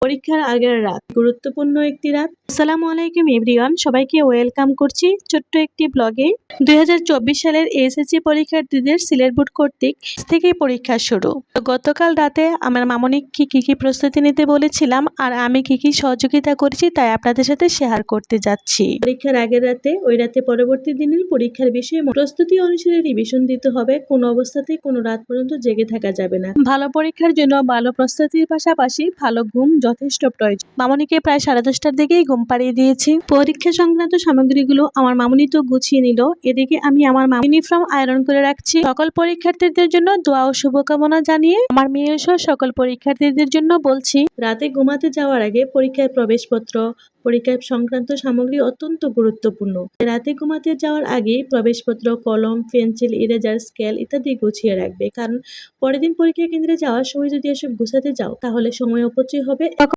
পরীক্ষার আগের রাত, গুরুত্বপূর্ণ একটি রাত। আসসালামু আলাইকুম এভরিওয়ান, সবাইকে ওয়েলকাম করছি ছোট্ট একটি ব্লগে। 2024 সালের এসএসসি পরীক্ষার্থীদের সিলেট বোর্ড কর্তৃক থেকেই পরীক্ষা শুরু। গতকাল রাতে আমার মামনিকে কি প্রস্তুতি নিতে বলেছিলাম আর আমি কি সহযোগিতা করেছি তাই আপনাদের সাথে শেয়ার করতে যাচ্ছি। পরীক্ষার আগের রাতে, ওই রাতে পরবর্তী দিনের পরীক্ষার বিষয়ে প্রস্তুতি অনুসারে রিভিশন দিতে হবে। কোনো অবস্থাতেই কোনো রাত পর্যন্ত জেগে থাকা যাবে না। ভালো পরীক্ষার জন্য ভালো প্রস্তুতির পাশাপাশি ভালো ঘুম যথেষ্ট প্রয়োজন। মামনিকে প্রায় 10:30টার দিকেই ঘুম পাড়িয়ে দিয়েছি। পরীক্ষা সংক্রান্ত সামগ্রীগুলো আমার মামনি তো গুছিয়ে নিল, এদিকে আমি আমার ইউনিফর্ম আয়রন করে রাখছি। সকল পরীক্ষার্থীদের জন্য দোয়া ও শুভকামনা জানিয়ে আমার মেয়ে সহ সকল পরীক্ষার্থীদের জন্য বলছি, রাতে ঘুমাতে যাওয়ার আগে পরীক্ষার প্রবেশপত্র, পরীক্ষা সংক্রান্ত সামগ্রী অত্যন্ত গুরুত্বপূর্ণ। রাতে ঘুমাতে যাওয়ার আগে প্রবেশপত্র, কলম, পেন্সিল, ইরেজার, স্কেল ইত্যাদি গুছিয়ে রাখবে, কারণ পরের দিন পরীক্ষা কেন্দ্রে যাওয়ার সময় যদি এসব গুছাতে যাও তাহলে সময় অপচয় হবে